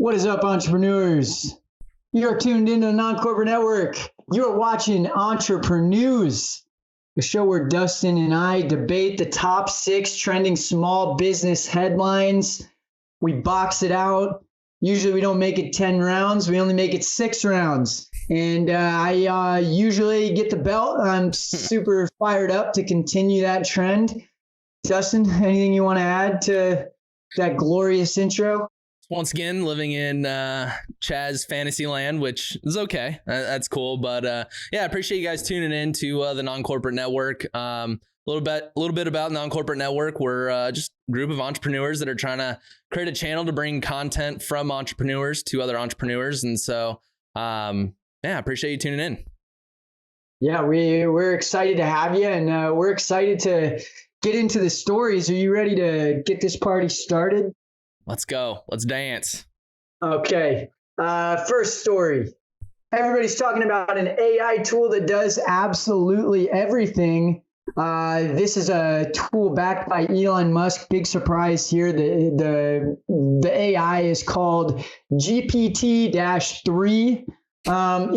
What is up, entrepreneurs? You're tuned into the Non-Corporate Network. You're watching Entreprenews, the show where Dustin and I debate the top 6 trending small business headlines. We box it out. Usually we don't make it 10 rounds. We only make it 6 rounds. And I usually get the belt. I'm super fired up to continue that trend. Dustin, anything you want to add to that glorious intro? Once again, living in Chaz fantasy land, which is okay. That's cool. But yeah, I appreciate you guys tuning in to the Non-Corporate Network. A little bit about Non-Corporate Network. We're just a group of entrepreneurs that are trying to create a channel to bring content from entrepreneurs to other entrepreneurs. And so, yeah, I appreciate you tuning in. Yeah, we're excited to have you, and we're excited to get into the stories. Are you ready to get this party started? Let's go. Let's dance. Okay. First story. Everybody's talking about an AI tool that does absolutely everything. This is a tool backed by Elon Musk. Big surprise here. The AI is called GPT-3.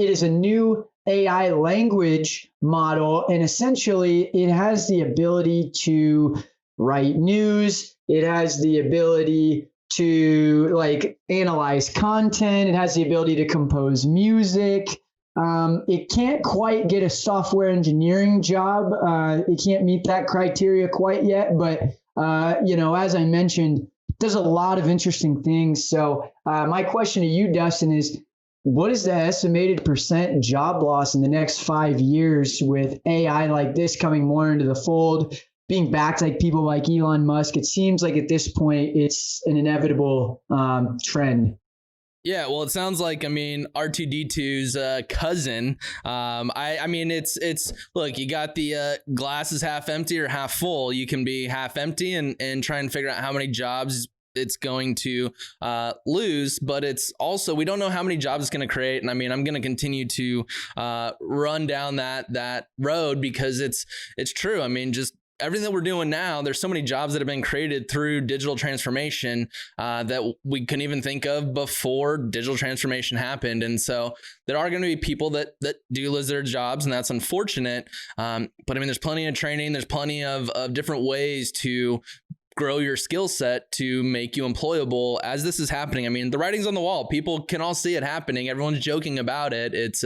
It is a new AI language model, and essentially it has the ability to write news. It has the ability to analyze content. It has the ability to compose music. It can't quite get a software engineering job. It can't meet that criteria quite yet, but as I mentioned, it does a lot of interesting things. So my question to you, Dustin, is what is the estimated % job loss in the next 5 years with AI like this coming more into the fold, being backed like people like Elon Musk? It seems like at this point, it's an inevitable trend. Yeah, well, it sounds like, R2D2's cousin. It's look, you got the glass is half empty or half full. You can be half empty and try and figure out how many jobs it's going to lose, but it's also, we don't know how many jobs it's going to create. And I'm going to continue to run down that road because it's true. Just everything that we're doing now, there's so many jobs that have been created through digital transformation that we couldn't even think of before digital transformation happened. And so there are going to be people that do lose their jobs, and that's unfortunate. But there's plenty of training. There's plenty of different ways to grow your skill set to make you employable as this is happening. The writing's on the wall. People can all see it happening. Everyone's joking about it. It's,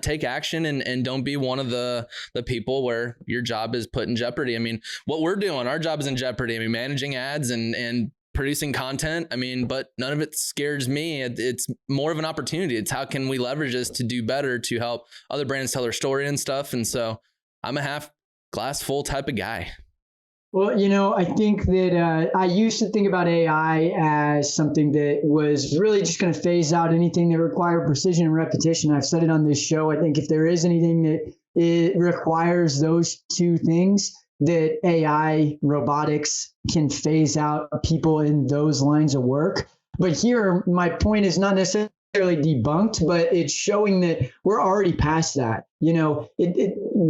take action and don't be one of the people where your job is put in jeopardy. What we're doing, our job is in jeopardy. Managing ads and producing content. But none of it scares me. It's more of an opportunity. It's how can we leverage this to do better, to help other brands tell their story and stuff. And so I'm a half glass full type of guy. Well, I think that I used to think about AI as something that was really just going to phase out anything that required precision and repetition. I've said it on this show. I think if there is anything that it requires those two things, that AI, robotics can phase out people in those lines of work. But here, my point is not necessarily debunked, but it's showing that we're already past that.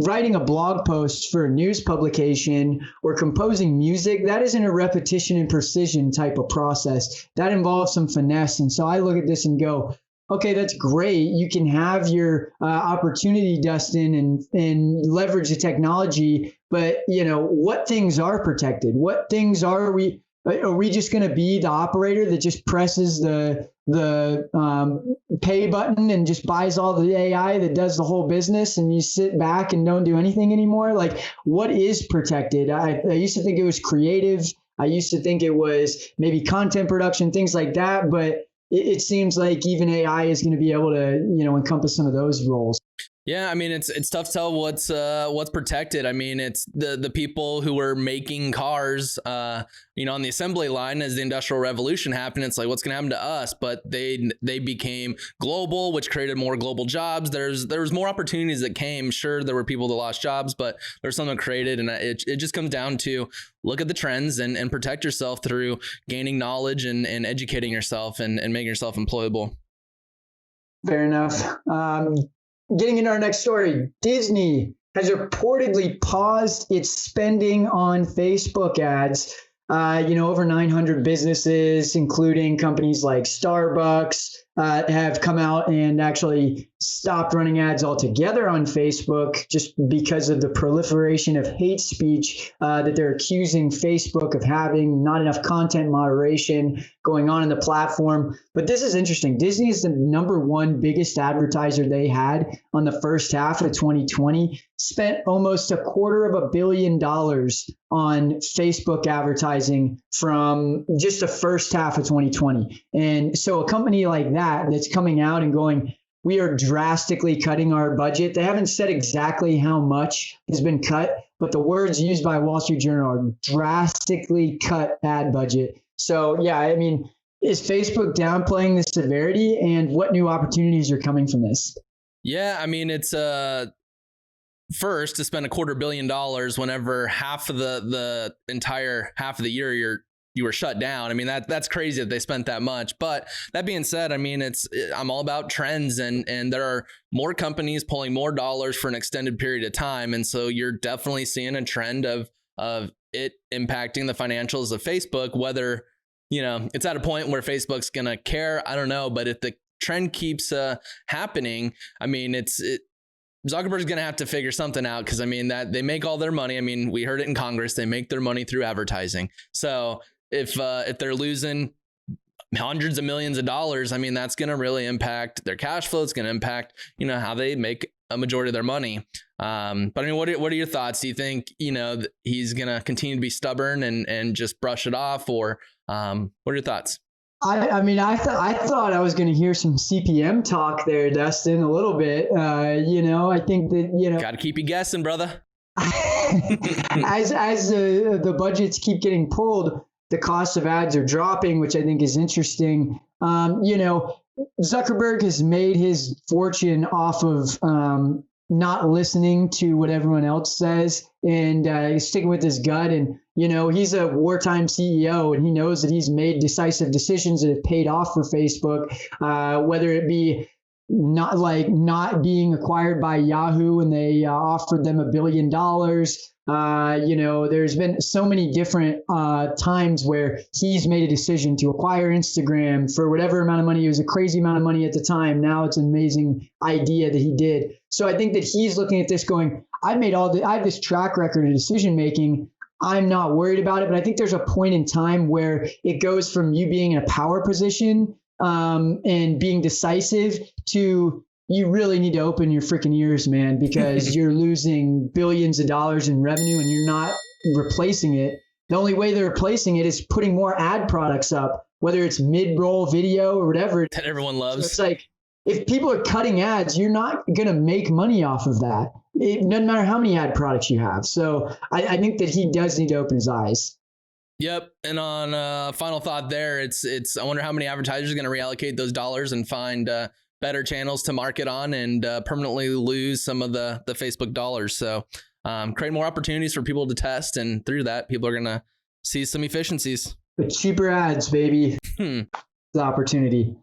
Writing a blog post for a news publication or composing music, that isn't a repetition and precision type of process. That involves some finesse. And so I look at this and go, okay, that's great. You can have your opportunity, Dustin, and leverage the technology. But, what things are protected? What things are we just going to be the operator that just presses the pay button and just buys all the AI that does the whole business, and you sit back and don't do anything anymore? What is protected? I used to think it was creative. I used to think it was maybe content production, things like that. But it seems like even AI is going to be able to, encompass some of those roles. Yeah, it's tough to tell what's protected. It's the people who were making cars, on the assembly line as the Industrial Revolution happened. It's like, what's going to happen to us? But they became global, which created more global jobs. There was more opportunities that came. Sure, there were people that lost jobs, but there's something created, and it just comes down to look at the trends and protect yourself through gaining knowledge and educating yourself and making yourself employable. Fair enough. Getting into our next story, Disney has reportedly paused its spending on Facebook ads. Over 900 businesses, including companies like Starbucks, have come out and actually stopped running ads altogether on Facebook just because of the proliferation of hate speech that they're accusing Facebook of having, not enough content moderation going on in the platform. But this is interesting. Disney is the number one biggest advertiser they had on the first half of 2020, spent almost $250 million on Facebook advertising from just the first half of 2020. And so a company like that's coming out and going, we are drastically cutting our budget. They haven't said exactly how much has been cut, but the words used by Wall Street Journal are drastically cut ad budget. So yeah, I mean, is Facebook downplaying the severity, and what new opportunities are coming from this? Yeah, I mean, it's first to spend $250 million whenever half of the entire half of the year you were shut down. I mean, that's crazy that they spent that much. But that being said, I mean, I'm all about trends, and there are more companies pulling more dollars for an extended period of time. And so you're definitely seeing a trend of it impacting the financials of Facebook, whether, it's at a point where Facebook's going to care. I don't know. But if the trend keeps happening, I mean, Zuckerberg's going to have to figure something out, because I mean that they make all their money. I mean, we heard it in Congress. They make their money through advertising. So if they're losing hundreds of millions of dollars, I mean, that's going to really impact their cash flow. It's going to impact, how they make a majority of their money. But I mean, what are your thoughts? Do you think, he's going to continue to be stubborn and just brush it off, or what are your thoughts? I mean, I thought I was going to hear some CPM talk there, Dustin, a little bit. I think that, got to keep you guessing, brother. as the budgets keep getting pulled, the cost of ads are dropping, which I think is interesting. Zuckerberg has made his fortune off of not listening to what everyone else says and sticking with his gut. And, he's a wartime CEO, and he knows that he's made decisive decisions that have paid off for Facebook, whether it be not being acquired by Yahoo when they offered them $1 billion. There's been so many different times where he's made a decision to acquire Instagram for whatever amount of money. It was a crazy amount of money at the time. Now it's an amazing idea that he did. So I think that he's looking at this going, I have this track record of decision making. I'm not worried about it, but I think there's a point in time where it goes from you being in a power position and being decisive to you really need to open your freaking ears, man, because you're losing billions of dollars in revenue and you're not replacing it. The only way they're replacing it is putting more ad products up, whether it's mid-roll video or whatever. That everyone loves. So it's like, if people are cutting ads, you're not going to make money off of that. It doesn't matter how many ad products you have. So I think that he does need to open his eyes. Yep. And on final thought there, it's I wonder how many advertisers are going to reallocate those dollars and find better channels to market on and permanently lose some of the Facebook dollars. So create more opportunities for people to test. And through that, people are going to see some efficiencies. The cheaper ads, baby. The opportunity.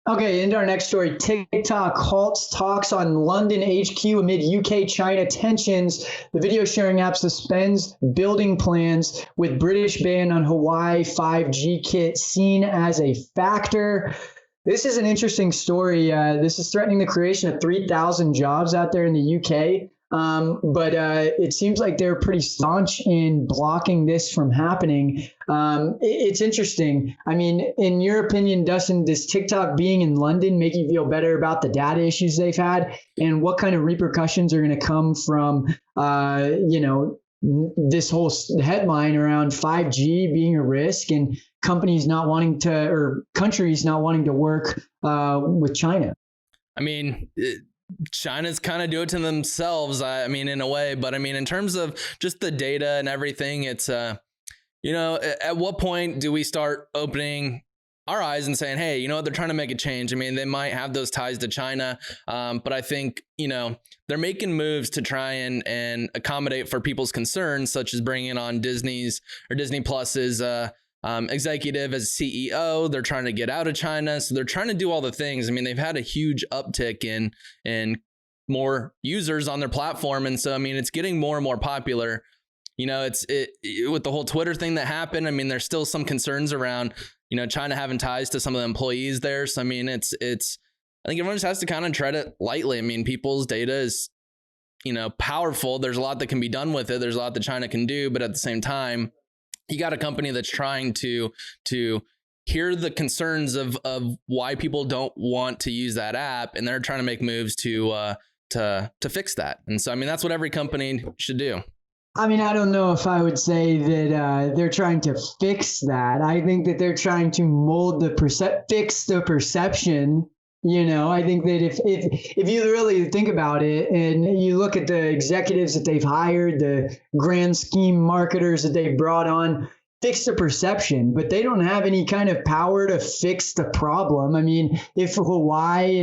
Okay, into our next story. TikTok halts talks on London HQ amid UK-China tensions. The video sharing app Suspends building plans with British ban on Huawei 5G kit seen as a factor. This is an interesting story. This is threatening the creation of 3,000 jobs out there in the UK. But it seems like they're pretty staunch in blocking this from happening. It's interesting. I mean, in your opinion, Dustin, does TikTok being in London make you feel better about the data issues they've had, and what kind of repercussions are going to come from, this whole headline around 5G being a risk and companies not wanting to, or countries not wanting to work with China? I mean, China's kind of do it to themselves, I mean, in a way. But I mean, in terms of just the data and everything, it's, at what point do we start opening our eyes and saying, hey, they're trying to make a change. I mean, they might have those ties to China, but I think, they're making moves to try and accommodate for people's concerns, such as bringing on Disney Plus's executive as CEO. They're trying to get out of China. So they're trying to do all the things. I mean, they've had a huge uptick in more users on their platform. And so, I mean, it's getting more and more popular. with the whole Twitter thing that happened. I mean, there's still some concerns around, China having ties to some of the employees there. So, I mean, I think everyone just has to kind of tread it lightly. I mean, people's data is, powerful. There's a lot that can be done with it. There's a lot that China can do, but at the same time, you got a company that's trying to hear the concerns of why people don't want to use that app, and they're trying to make moves to fix that. And so, I mean, that's what every company should do. I mean, I don't know if I would say that they're trying to fix that. I think that they're trying to mold fix the perception. I think that if you really think about it and you look at the executives that they've hired, the grand scheme marketers that they've brought on, fix the perception, but they don't have any kind of power to fix the problem. I mean, if Huawei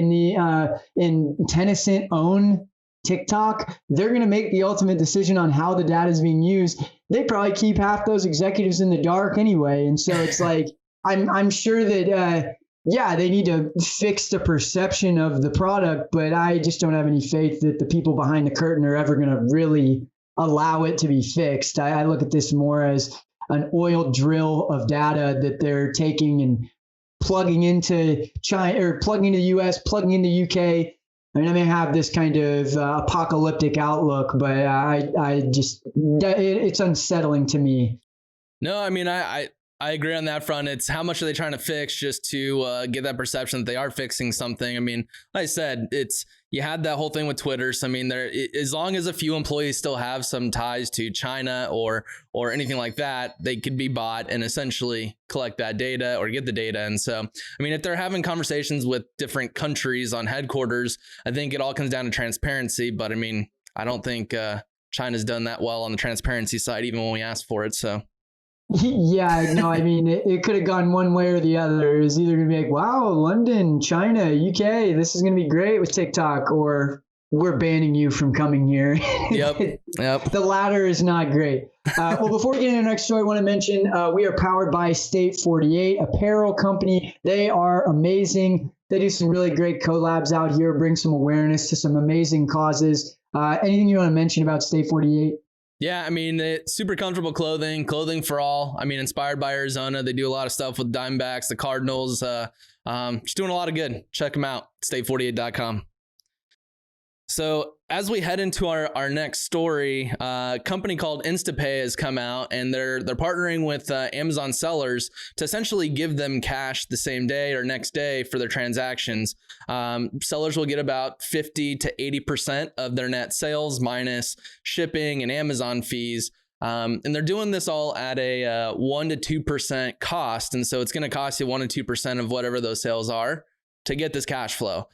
and Tencent own TikTok, they're going to make the ultimate decision on how the data is being used. They probably keep half those executives in the dark anyway. And so it's like, I'm sure that, they need to fix the perception of the product, but I just don't have any faith that the people behind the curtain are ever going to really allow it to be fixed. I look at this more as an oil drill of data that they're taking and plugging into China or plugging into the US, plugging into UK. I mean, I may have this kind of apocalyptic outlook, but it's unsettling to me. No, I mean, I agree on that front. It's how much are they trying to fix just to get that perception that they are fixing something. I mean, like I said, you had that whole thing with Twitter. So, I mean, as long as a few employees still have some ties to China or anything like that, they could be bought and essentially collect that data or get the data. And so, I mean, if they're having conversations with different countries on headquarters, I think it all comes down to transparency. But I mean, I don't think China's done that well on the transparency side, even when we asked for it. So. Yeah, no, I mean, it could have gone one way or the other. It was either going to be like, wow, London, China, UK, this is going to be great with TikTok, or we're banning you from coming here. Yep. The latter is not great. Well, before we get into the next story, I want to mention we are powered by State 48 apparel company. They are amazing. They do some really great collabs out here, bring some awareness to some amazing causes. Anything you want to mention about State 48? Yeah, I mean, super comfortable clothing for all. I mean, inspired by Arizona. They do a lot of stuff with Diamondbacks, the Cardinals. Just doing a lot of good. Check them out, state48.com. So as we head into our next story, a company called InstaPay has come out, and they're partnering with Amazon sellers to essentially give them cash the same day or next day for their transactions. Sellers will get about 50 to 80% of their net sales minus shipping and Amazon fees. And they're doing this all at a 1 to 2% cost. And so it's going to cost you 1 to 2% of whatever those sales are to get this cash flow.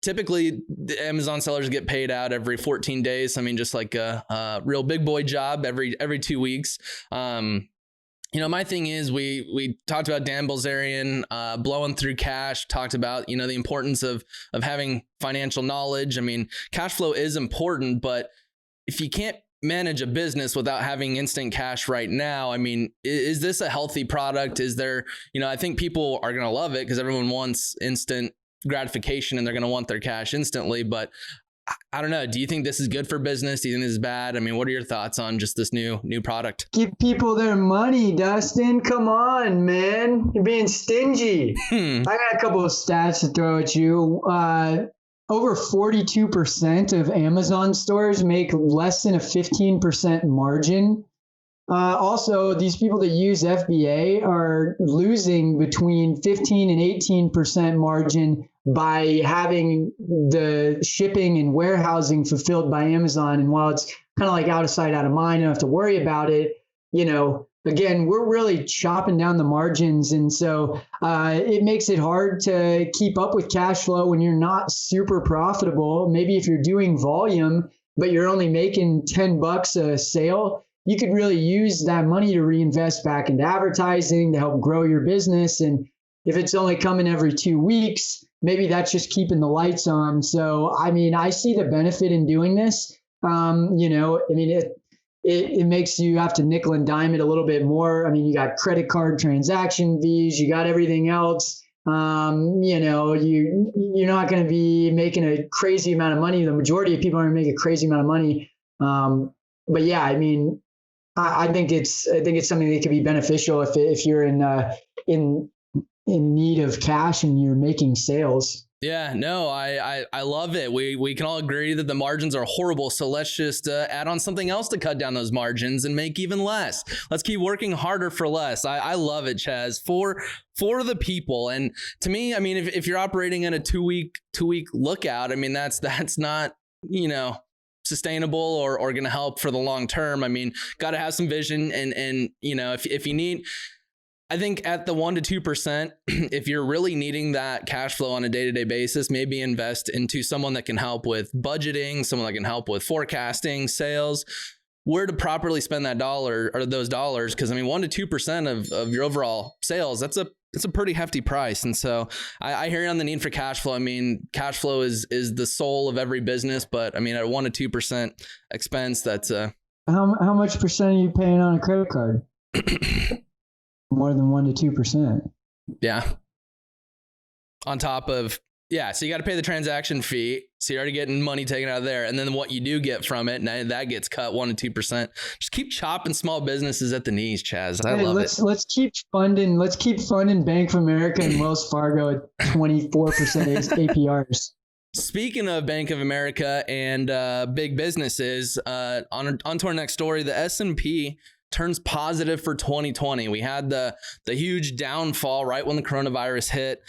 Typically, the Amazon sellers get paid out every 14 days. I mean, just like a real big boy job every 2 weeks. My thing is we talked about Dan Bilzerian blowing through cash, talked about, the importance of having financial knowledge. I mean, cash flow is important, but if you can't manage a business without having instant cash right now, I mean, is this a healthy product? Is there, I think people are going to love it because everyone wants instant gratification and they're going to want their cash instantly. But I don't know. Do you think this is good for business? Do you think this is bad? I mean, what are your thoughts on just this new product? Give people their money, Dustin. Come on, man. You're being stingy. I got a couple of stats to throw at you. Over 42% of Amazon stores make less than a 15% margin. Also, these people that use FBA are losing between 15 and 18% margin by having the shipping and warehousing fulfilled by Amazon. And while it's kind of like out of sight, out of mind, you don't have to worry about it, again, we're really chopping down the margins. And so it makes it hard to keep up with cash flow when you're not super profitable. Maybe if you're doing volume, but you're only making $10 a sale, you could really use that money to reinvest back into advertising to help grow your business. And if it's only coming every 2 weeks, maybe that's just keeping the lights on. So, I mean, I see the benefit in doing this. It makes you have to nickel and dime it a little bit more. I mean, you got credit card transaction fees, you got everything else. You're not going to be making a crazy amount of money. The majority of people aren't going to make a crazy amount of money. but yeah, I mean, I think it's something that could be beneficial if you're in need of cash and you're making sales. Yeah, no, I love it. We can all agree that the margins are horrible. So let's just add on something else to cut down those margins and make even less. Let's keep working harder for less. I love it, Chaz, for the people. And to me, I mean, if you're operating in a two week lookout, I mean, that's not, sustainable or going to help for the long term. I mean, got to have some vision and if you need, I think at the 1% to 2%, if you're really needing that cash flow on a day-to-day basis, maybe invest into someone that can help with budgeting, someone that can help with forecasting, sales, where to properly spend that dollar or those dollars. Because I mean, 1% to 2% of your overall sales, that's a pretty hefty price. And so I hear you on the need for cash flow. I mean, cash flow is the soul of every business, but I mean, at 1% to 2% expense, that's how much percent are you paying on a credit card? More than 1% to 2%. Yeah. On top of, so you got to pay the transaction fee. So you're already getting money taken out of there. And then what you do get from it, and that gets cut 1% to 2%. Just keep chopping small businesses at the knees, Chaz. I love it. Let's keep funding Bank of America and Wells Fargo at 24% APRs. Speaking of Bank of America and big businesses, on to our next story, the S&P turns positive for 2020. We had the huge downfall right when the coronavirus hit.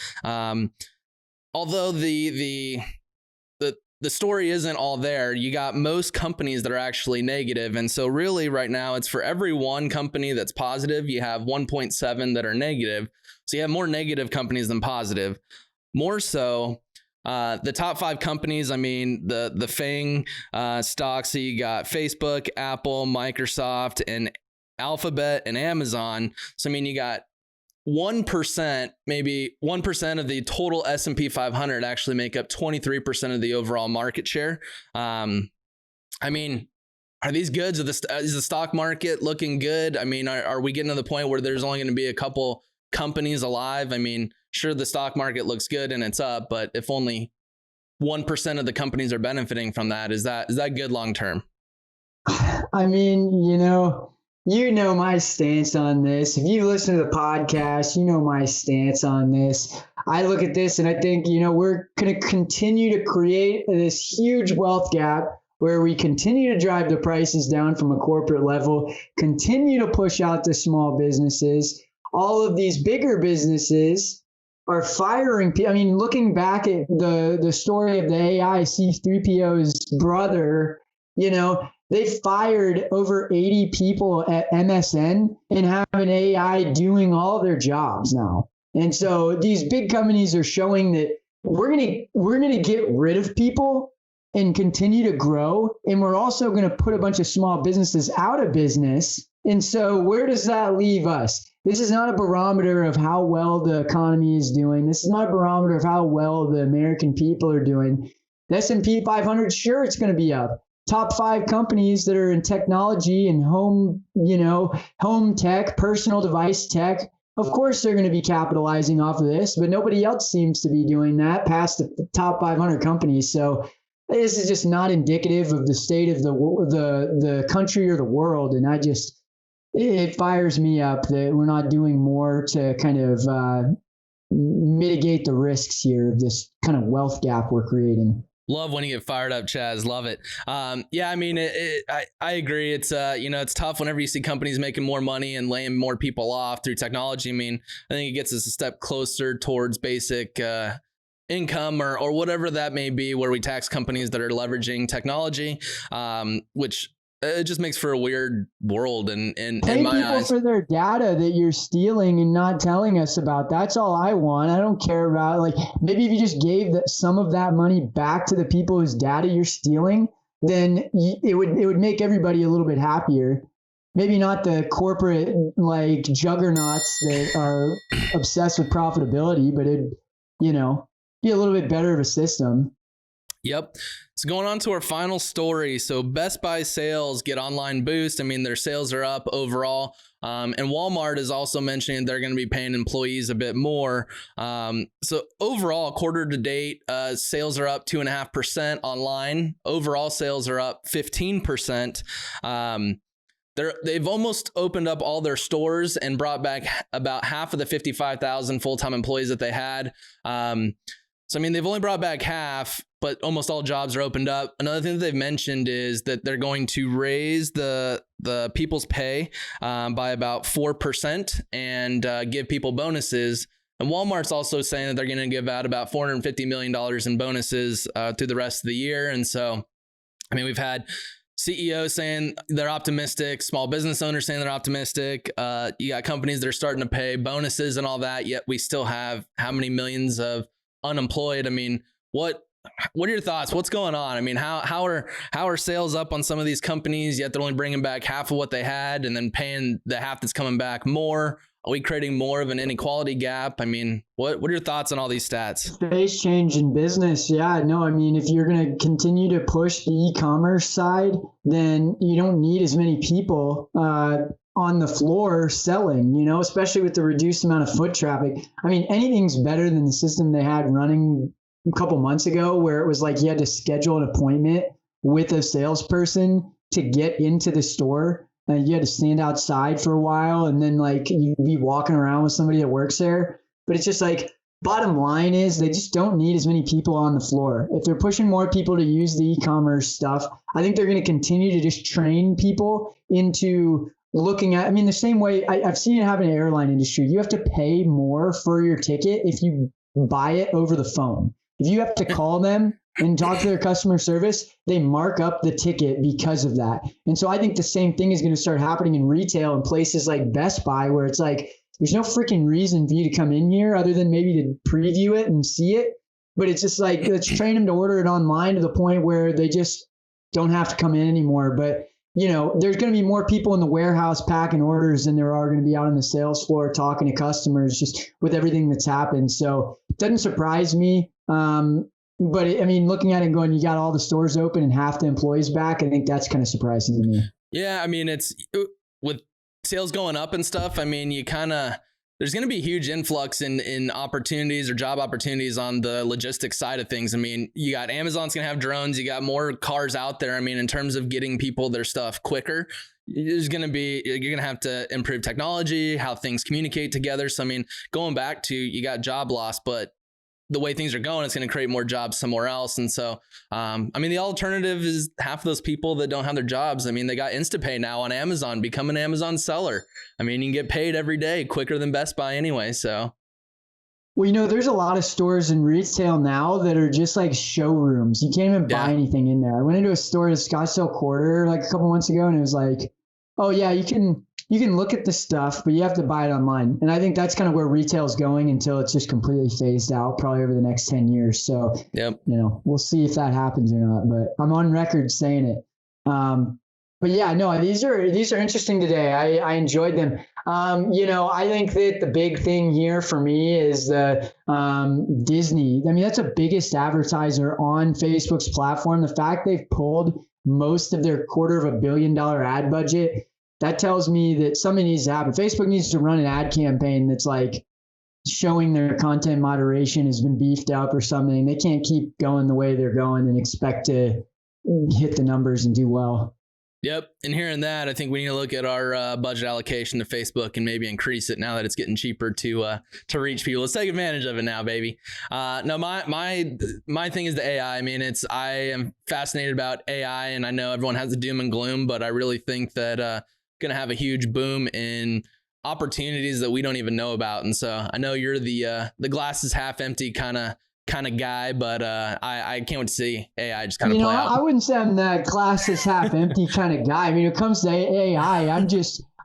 Although the story isn't all there, you got most companies that are actually negative. And so really right now it's for every one company that's positive, you have 1.7 that are negative. So you have more negative companies than positive. More so, the top 5 companies, I mean, the FANG stocks, so you got Facebook, Apple, Microsoft, and Alphabet and Amazon. So, I mean, you got 1%, maybe 1% of the total S&P 500 actually make up 23% of the overall market share. I mean, are these good? Is the stock market looking good? I mean, are we getting to the point where there's only going to be a couple companies alive? I mean, sure, the stock market looks good and it's up, but if only 1% of the companies are benefiting from that, is that good long term? I mean, you know my stance on this. If you listen to the podcast, you know my stance on this. I look at this and I think, we're going to continue to create this huge wealth gap where we continue to drive the prices down from a corporate level, continue to push out the small businesses. All of these bigger businesses are firing people. I mean, looking back at the story of the AI C-3PO's brother, they fired over 80 people at MSN and have an AI doing all their jobs now. And so these big companies are showing that we're gonna get rid of people and continue to grow. And we're also going to put a bunch of small businesses out of business. And so where does that leave us? This is not a barometer of how well the economy is doing. This is not a barometer of how well the American people are doing. The S&P 500, sure, it's going to be up. Top 5 companies that are in technology and home tech, personal device tech, of course they're going to be capitalizing off of this, but nobody else seems to be doing that past the top 500 companies. So this is just not indicative of the state of the country or the world. And it fires me up that we're not doing more to kind of mitigate the risks here of this kind of wealth gap we're creating. Love when you get fired up, Chaz. Love it. Yeah, I mean, I agree. It's it's tough whenever you see companies making more money and laying more people off through technology. I mean, I think it gets us a step closer towards basic income or whatever that may be, where we tax companies that are leveraging technology, which it just makes for a weird world. And in my eyes, for their data that you're stealing and not telling us about. That's all I want. I don't care about, like, maybe if you just gave some of that money back to the people whose data you're stealing, then it would make everybody a little bit happier. Maybe not the corporate like juggernauts that are obsessed with profitability, but it'd, be a little bit better of a system. Yep. So going on to our final story. So Best Buy sales get online boost. I mean, their sales are up overall. And Walmart is also mentioning they're going to be paying employees a bit more. So overall, quarter to date, sales are up 2.5% online. Overall sales are up 15%. They've almost opened up all their stores and brought back about half of the 55,000 full-time employees that they had. So, I mean, they've only brought back half, but almost all jobs are opened up. Another thing that they've mentioned is that they're going to raise the people's pay by about 4% and give people bonuses. And Walmart's also saying that they're going to give out about $450 million in bonuses through the rest of the year. And so, I mean, we've had CEOs saying they're optimistic, small business owners saying they're optimistic. You got companies that are starting to pay bonuses and all that, yet we still have how many millions of unemployed? I mean, what are your thoughts? What's going on? I mean, how are sales up on some of these companies, yet they're only bringing back half of what they had and then paying the half that's coming back more? Are we creating more of an inequality gap? I mean, what are your thoughts on all these stats? Space change in business. Yeah, no, I mean, if you're going to continue to push the e-commerce side, then you don't need as many people on the floor selling, especially with the reduced amount of foot traffic. I mean, anything's better than the system they had running a couple months ago, where it was like you had to schedule an appointment with a salesperson to get into the store. And you had to stand outside for a while, and then like you'd be walking around with somebody that works there. But it's just like, bottom line is they just don't need as many people on the floor. If they're pushing more people to use the e-commerce stuff, I think they're going to continue to just train people into looking at, I mean, the same way I've seen it happen in the airline industry. You have to pay more for your ticket if you buy it over the phone. If you have to call them and talk to their customer service, they mark up the ticket because of that. And so I think the same thing is going to start happening in retail in places like Best Buy, where it's like, there's no freaking reason for you to come in here other than maybe to preview it and see it. But it's just like, let's train them to order it online to the point where they just don't have to come in anymore. But there's going to be more people in the warehouse packing orders than there are going to be out on the sales floor talking to customers, just with everything that's happened. So it doesn't surprise me. But I mean, looking at it and going, you got all the stores open and half the employees back, I think that's kind of surprising to me. Yeah, I mean, it's with sales going up and stuff. I mean, there's going to be a huge influx in opportunities or job opportunities on the logistics side of things. I mean, you got Amazon's going to have drones. You got more cars out there. I mean, in terms of getting people their stuff quicker, you're going to have to improve technology, how things communicate together. So, I mean, going back to, you got job loss, but the way things are going, it's going to create more jobs somewhere else. And so, I mean, the alternative is half of those people that don't have their jobs. I mean, they got InstaPay now on Amazon, become an Amazon seller. I mean, you can get paid every day quicker than Best Buy anyway. So, well, there's a lot of stores in retail now that are just like showrooms. You can't even buy anything in there. I went into a store in Scottsdale Quarter like a couple months ago, and it was like, oh yeah, you can look at the stuff, but you have to buy it online. And I think that's kind of where retail is going until it's just completely phased out, probably over the next 10 years. So, we'll see if that happens or not, but I'm on record saying it. But yeah, no, these are interesting today. I enjoyed them. I think that the big thing here for me is the Disney. I mean, that's the biggest advertiser on Facebook's platform. The fact they've pulled most of their $250 million ad budget, that tells me that something needs to happen. Facebook needs to run an ad campaign that's like showing their content moderation has been beefed up or something. They can't keep going the way they're going and expect to hit the numbers and do well. Yep. And hearing that, I think we need to look at our budget allocation to Facebook and maybe increase it now that it's getting cheaper to reach people. Let's take advantage of it now, baby. No, my thing is the AI. I mean, I am fascinated about AI, and I know everyone has the doom and gloom, but I really think that going to have a huge boom in opportunities that we don't even know about. And so I know you're the glass is half empty kind of guy, but I can't wait to see AI just kind of play out. I wouldn't say I'm that glass is half empty kind of guy. I mean, when it comes to AI,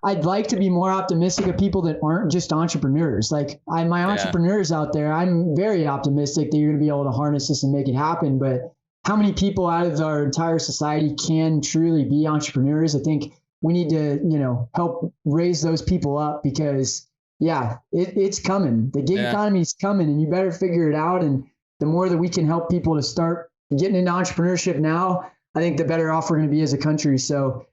I'd like to be more optimistic of people that aren't just entrepreneurs. Like my entrepreneurs out there, I'm very optimistic that you're going to be able to harness this and make it happen. But how many people out of our entire society can truly be entrepreneurs? I think we need to, help raise those people up because it's coming. The gig economy is coming, and you better figure it out. And the more that we can help people to start getting into entrepreneurship now, I think the better off we're going to be as a country. So,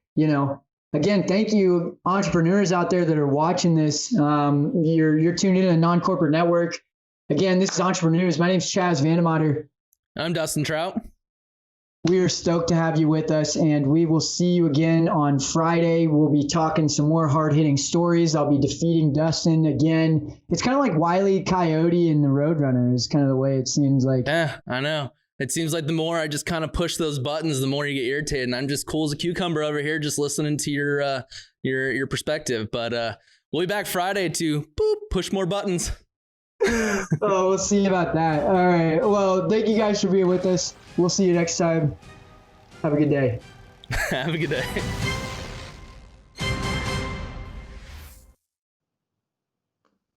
again, thank you, entrepreneurs out there that are watching this. You're tuned in to the Non-Corporate Network. Again, this is Entreprenews. My name's Chaz Vandemotter. I'm Dustin Trout. We are stoked to have you with us, and we will see you again on Friday. We'll be talking some more hard-hitting stories. I'll be defeating Dustin again. It's kind of like Wile E. Coyote and the Roadrunner is kind of the way it seems like. Yeah, I know. It seems like the more I just kind of push those buttons, the more you get irritated. And I'm just cool as a cucumber over here, just listening to your perspective. But we'll be back Friday to push more buttons. Oh, we'll see about that. All right. Well, thank you guys for being with us. We'll see you next time. Have a good day. Have a good day.